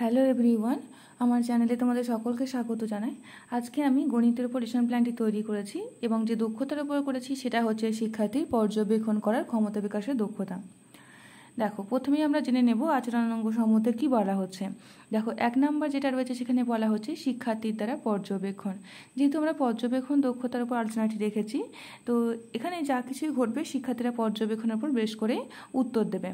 Hello everyone, আমার চ্যানেলে তোমাদের সকলকে স্বাগত জানাই। আজকে আমি গণিতের উপর লেসন প্ল্যানটি তৈরি করেছি এবং যে দক্ষতার উপর করেছি সেটা হচ্ছে শিক্ষার্থীর পর্যবেক্ষণ করার ক্ষমতা বিকাশের দক্ষতা। দেখো, প্রথমেই আমরা জেনে নেব আচরণাঙ্গ সমূহে কি বলা হচ্ছে। দেখো, 1 নম্বর যেটা রয়েছে সেখানে বলা হচ্ছে শিক্ষার্থীর দ্বারা পর্যবেক্ষণ। যেহেতু আমরা পর্যবেক্ষণ দক্ষতার উপর আলোচনাটি রেখেছি, তো এখানে যা কিছুই ঘটবে শিক্ষার্থীরা পর্যবেক্ষণের উপর বেশ করে উত্তর দেবে।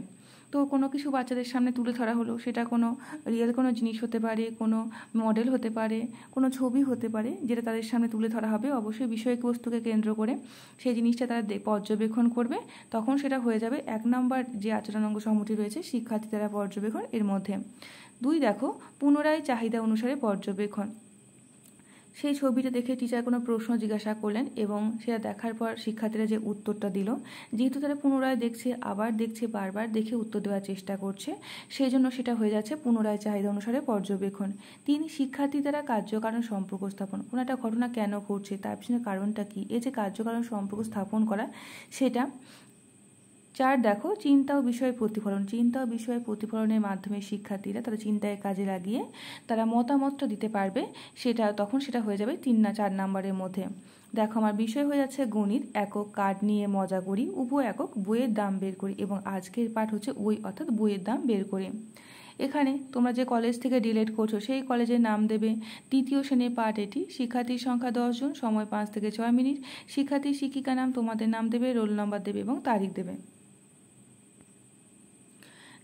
তো কোনো কিছু বাচ্চাদের সামনে তুলে ধরা হলো, সেটা কোনো রিয়েল কোনো জিনিস হতে পারে, কোনো মডেল হতে পারে, কোনো ছবি হতে পারে, যেটা তাদের সামনে তুলে ধরা হবে। অবশ্যই বিষয়বস্তুকে কেন্দ্র করে সেই জিনিসটা তারা পর্যবেক্ষণ করবে, তখন সেটা হয়ে যাবে 1 নম্বর যে আচরণাঙ্গ সমূহটি রয়েছে শিক্ষার্থী দ্বারা পর্যবেক্ষণ এর মধ্যে। 2 দেখো, পুনরায় চাহিদা অনুসারে পর্যবেক্ষণ। সেই ছবিটা দেখে টিচার কোনো প্রশ্ন জিজ্ঞাসা করলেন এবং সেটা দেখার পর শিক্ষার্থীরা যে উত্তরটা দিল, যেহেতু তারা পুনরায় দেখছে, আবার দেখছে, বারবার দেখে উত্তর দেওয়ার চেষ্টা করছে, সেই জন্য সেটা হয়ে যাচ্ছে পুনরায় চাহিদা অনুসারে পর্যবেক্ষণ। 3 শিক্ষার্থী দ্বারা কার্যকারণ সম্পর্ক স্থাপন। কোনো একটা ঘটনা কেন ঘটছে, তার পিছনে কারণটা কী, এই যে কার্যকারণ সম্পর্ক স্থাপন করা সেটা। 4 দেখো, চিন্তা ও বিষয় প্রতিফলন। চিন্তা ও বিষয় প্রতিফলনের মাধ্যমে শিক্ষার্থীরা তাদের চিন্তায় কাজে লাগিয়ে তারা মতামতটা দিতে পারবে, তখন সেটা হয়ে যাবে 4 নম্বরের মধ্যে। দেখো, আমার বিষয় হয়ে যাচ্ছে গণিত, একক কার্ড নিয়ে মজা করি, একক বইয়ের দাম বের করি, এবং আজকের পাঠ হচ্ছে অর্থাৎ বইয়ের দাম বের করি। এখানে তোমরা যে কলেজ থেকে ডিলেট করছো সেই কলেজের নাম দেবে। 3য় শ্রেণীর পাঠ এটি। শিক্ষার্থীর সংখ্যা 10 জন, সময় 5 থেকে 6 মিনিট। শিক্ষার্থী শিক্ষিকা নাম, তোমাদের নাম দেবে, রোল নাম্বার দেবে এবং তারিখ দেবে।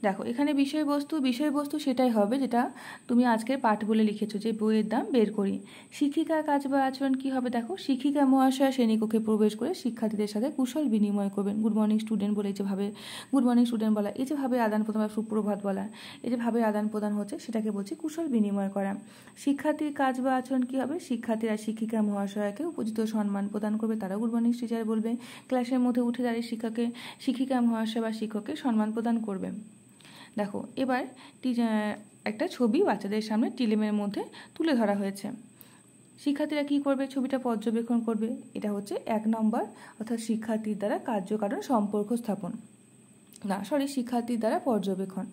দেখো, এখানে বিষয়বস্তু সেটাই হবে যেটা তুমি আজকের পাঠ বলে লিখেছো, যে বইয়ের দাম বের করি। শিক্ষিকার কাজ বা আচরণ কি হবে? দেখো, শিক্ষিকা মহাশয়া শ্রেণীকক্ষে প্রবেশ করে শিক্ষার্থীদের সাথে কুশল বিনিময় করবেন। গুড মর্নিং স্টুডেন্ট বলে যেভাবে গুড মর্নিং স্টুডেন্ট বলা, এই যেভাবে আদান প্রদান বা সুপ্রভাত বলা, এই যেভাবে আদান প্রদান হচ্ছে সেটাকে বলছি কুশল বিনিময় করা। শিক্ষার্থীর কাজ বা আচরণ কি হবে? শিক্ষার্থীরা শিক্ষিকা মহাশয়াকে উপযুক্ত সম্মান প্রদান করবে, তারা গুড মর্নিং টিচার বলবে। ক্লাসের মধ্যে উঠে দাঁড়িয়ে শিক্ষিকা মহাশয় বা শিক্ষককে সম্মান প্রদান করবে। দেখো, এবার একটা ছবি বাচ্চাদের সামনে টিলেমের মধ্যে তুলে ধরা হয়েছে। শিক্ষার্থীরা কি করবে? ছবিটা পর্যবেক্ষণ করবে। এটা হচ্ছে 1 নম্বর, অর্থাৎ শিক্ষার্থীর দ্বারা কার্যকারণ সম্পর্ক স্থাপন। শিক্ষার্থীর দ্বারা পর্যবেক্ষণ।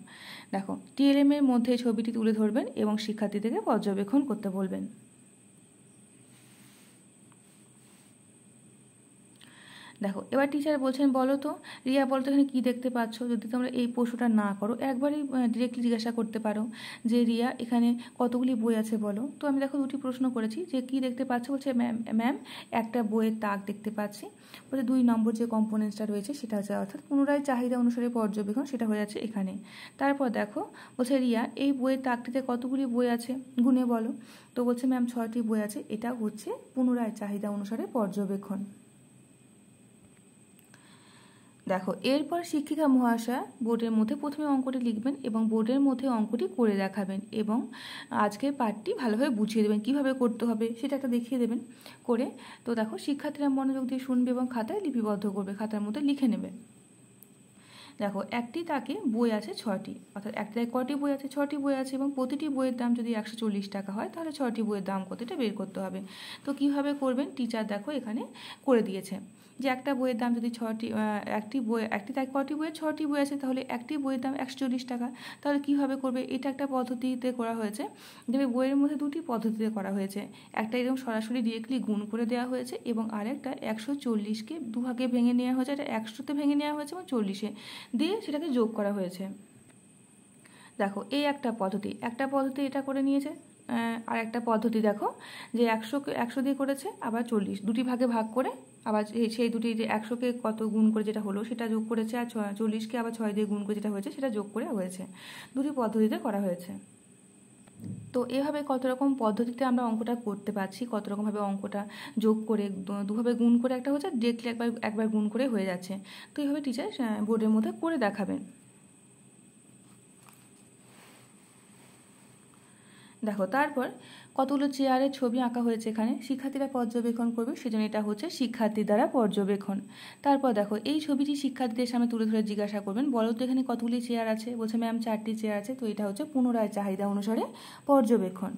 দেখো, টিএলএমের মধ্যে ছবিটি তুলে ধরবেন এবং শিক্ষার্থীদেরকে পর্যবেক্ষণ করতে বলবেন। দেখো, এবার টিচার বলছেন, বলো তো রিয়া, বলো তো এখানে কী দেখতে পাচ্ছ? যদি তোমরা এই প্রশ্নটা না করো, একবারই ডিরেক্টলি জিজ্ঞাসা করতে পারো যে রিয়া, এখানে কতগুলি বই আছে বলো। তো আমি দেখো 2টি প্রশ্ন করেছি, যে কী দেখতে পাচ্ছ? বলছে ম্যাম একটা বইয়ের তাক দেখতে পাচ্ছি। বলছে 2 নম্বর যে কম্পোনেন্টসটা রয়েছে সেটা হচ্ছে অর্থাৎ পুনরায় চাহিদা অনুসারে পর্যবেক্ষণ, সেটা হয়ে যাচ্ছে এখানে। তারপর দেখো, বলছে রিয়া, এই বইয়ের তাকটিতে কতগুলি বই আছে গুনে বলো। তো বলছে ম্যাম 6টি বই আছে। এটা হচ্ছে পুনরায় চাহিদা অনুসারে পর্যবেক্ষণ। দেখো, এরপর শিক্ষিকা মহাশয়া বোর্ডের মধ্যে প্রথমে অঙ্কটি লিখবেন এবং বোর্ডের মধ্যে অঙ্কটি করে দেখাবেন এবং আজকের পাঠটি ভালোভাবে বুঝিয়ে দেবেন, কীভাবে করতে হবে সেটা একটা দেখিয়ে দেবেন করে। তো দেখো, শিক্ষার্থীরা মনোযোগ দিয়ে শুনবে এবং খাতায় লিপিবদ্ধ করবে, খাতার মধ্যে লিখে নেবে। দেখো, একটি তাকে বই আছে 6টি, অর্থাৎ একটি তাকে কটি বই আছে? 6টি বই আছে, এবং প্রতিটি বইয়ের দাম যদি 140 টাকা হয় তাহলে 6টি বইয়ের দাম কত, এটা বের করতে হবে। তো কিভাবে করবেন? টিচার দেখো এখানে করে দিয়েছে যে একটা বইয়ের দাম যদি একটি তাকে কটি বইয়ের 6টি বই আছে, তাহলে একটি বইয়ের দাম 140 টাকা। তাহলে কিভাবে করবে? এটা একটা পদ্ধতিতে করা হয়েছে, তবে বইয়ের মধ্যে 2টি পদ্ধতিতে করা হয়েছে। একটা একদম সরাসরি ডিরেক্টলি গুণ করে দেওয়া হয়েছে এবং আরেকটা 140কে 2 ভাগে ভেঙে নেওয়া হয়েছে, এটা 100তে ভেঙে নেওয়া হয়েছে এবং 40-এ দিয়ে সেটাকে যোগ করা হয়েছে। দেখো, এই একটা পদ্ধতি এটা করে নিয়েছে। আর একটা পদ্ধতি দেখো, যে 100 দিয়ে করেছে, আবার 40 2টি ভাগে ভাগ করে, আবার সেই দুটি যে 100কে কত গুণ করে যেটা হলো সেটা যোগ করেছে, আর 40কে আবার 6 দিয়ে গুণ করে যেটা হয়েছে সেটা যোগ করে হয়েছে। 2টি পদ্ধতিতে করা হয়েছে। তো এভাবে কত রকম পদ্ধতিতে আমরা অঙ্কটা করতে পারছি, কত রকমভাবে অঙ্কটা যোগ করে, 2ভাবে গুণ করে একটা হচ্ছে, ডিরেক্টলি একবার গুণ করে হয়ে যাচ্ছে। তো এইভাবে টিচার বোর্ডের মধ্যে করে দেখাবেন। দেখো, তারপর কতগুলো চেয়ারের ছবি আঁকা হয়েছে এখানে, শিক্ষার্থীরা পর্যবেক্ষণ করবে, সেজন্য এটা হচ্ছে শিক্ষার্থী দ্বারা পর্যবেক্ষণ। তারপর দেখো, এই ছবিটি শিক্ষার্থীদের সামনে তুলে ধরে জিজ্ঞাসা করবেন, বলো তো এখানে কতগুলি চেয়ার আছে? বলছে ম্যাম 4টি চেয়ার আছে। তো এটা হচ্ছে পুনরায় চাহিদা অনুসারে পর্যবেক্ষণ।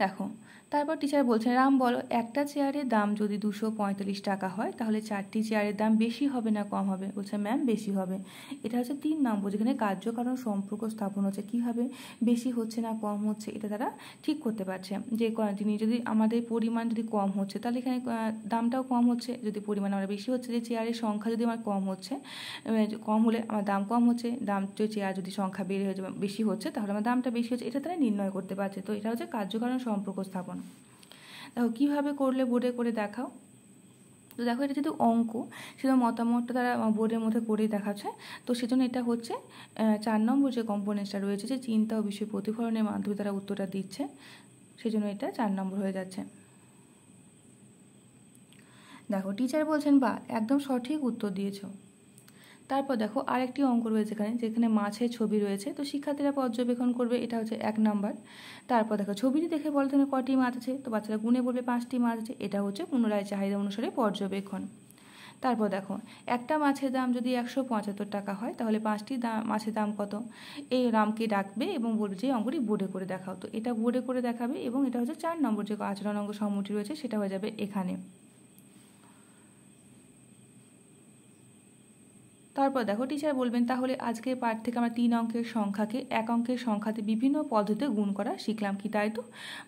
দেখো, তারপর টিচার বলছেন, রাম বলো, একটা চেয়ারের দাম যদি 245 টাকা হয় তাহলে 4টি চেয়ারের দাম বেশি হবে না কম হবে? বলছে ম্যাম বেশি হবে। এটা হচ্ছে 3 নম্বর, যেখানে কার্যকারণ সম্পর্ক স্থাপন হচ্ছে। কীভাবে বেশি হচ্ছে না কম হচ্ছে এটা তারা ঠিক করতে পারছে। যে যিনি যদি আমাদের পরিমাণ যদি কম হচ্ছে তাহলে এখানে দামটাও কম হচ্ছে, যদি পরিমাণ আমরা বেশি হচ্ছে, যে চেয়ারের সংখ্যা যদি আমার কম হচ্ছে, কম হলে আমার দাম কম হচ্ছে, দাম চেয়ার যদি সংখ্যা বেশি হচ্ছে তাহলে আমার দামটা বেশি হচ্ছে, এটা তারা নির্ণয় করতে পারছে। তো এটা হচ্ছে কার্যকারণ সম্পর্ক স্থাপন। দেখো কীভাবে করলে বোর্ডে করে দেখাও। তো দেখো এটা যেহেতু অঙ্ক, সেটা মতামতটা তারা বোর্ডের মধ্যে করেই দেখাচ্ছে। তো সেজন্য এটা হচ্ছে 4 নম্বর যে কম্পোনেন্টসটা রয়েছে, যে চিন্তা ও বিষয় প্রতিফলনের মাধ্যমে তারা উত্তরটা দিচ্ছে, সেজন্য এটা 4 নম্বর হয়ে যাচ্ছে। দেখো টিচার বলছেন বা একদম সঠিক উত্তর দিয়েছো। তারপর দেখো আরেকটি অঙ্ক রয়েছে এখানে, যেখানে মাছের ছবি রয়েছে। তো শিক্ষার্থীরা পর্যবেক্ষণ করবে, এটা হচ্ছে 1 নাম্বার। তারপর দেখো ছবিটি দেখে বলতে হবে কটি মাছ আছে, তো বাচ্চারা গুনে বলবে 5টি মাছ আছে। এটা হচ্ছে পুনরায় চাহিদা অনুসারে পর্যবেক্ষণ। তারপর দেখো একটা মাছের দাম যদি 175 টাকা হয় তাহলে 5টি মাছের দাম কত? এই রামকে ডাকবে এবং বলবে যে অঙ্কটি বোর্ডে করে দেখাও। তো এটা বোর্ডে করে দেখাবে এবং এটা হচ্ছে 4 নম্বর যে আচরণ অঙ্ক সমূহটি রয়েছে সেটা হয়ে যাবে এখানে। তারপর দেখো টিচার বলবেন, তাহলে আজকের পাঠ থেকে আমরা 3 অঙ্কের সংখ্যাকে 1 অঙ্কের সংখ্যাতে বিভিন্ন পদ্ধতিতে গুণ করা শিখলাম কি, তাই তো?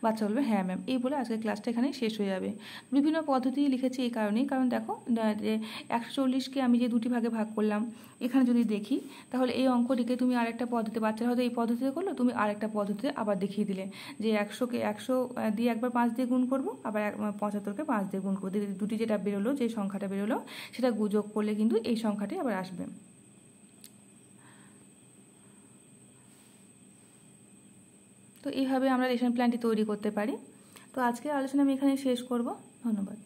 বাচ্চা বলবে হ্যাঁ ম্যাম। এই বলে আজকের ক্লাসটা এখানে শেষ হয়ে যাবে। বিভিন্ন পদ্ধতি লিখেছি এই কারণেই, কারণ দেখো যে 140কে আমি যে 2টি ভাগে ভাগ করলাম, এখানে যদি দেখি তাহলে এই অঙ্কটিকে তুমি আরেকটা পদ্ধতি, বাচ্চারা হয়তো এই পদ্ধতিতে করলো, তুমি আরেকটা পদ্ধতিতে আবার দেখিয়ে দিলে যে 100কে 100 দিয়ে একবার 5 দিয়ে গুণ করবো, আবার 75কে 5 দিয়ে গুণ করবো, দুটি যেটা বেরোলো, যে সংখ্যাটা বেরোলো সেটা যোগ করলে কিন্তু এই সংখ্যাটি আবার আসবে। তো এইভাবে আমরা লেসন প্ল্যানটি তৈরি করতে পারি। তো আজকের আলোচনা আমি এখানে শেষ করব। ধন্যবাদ।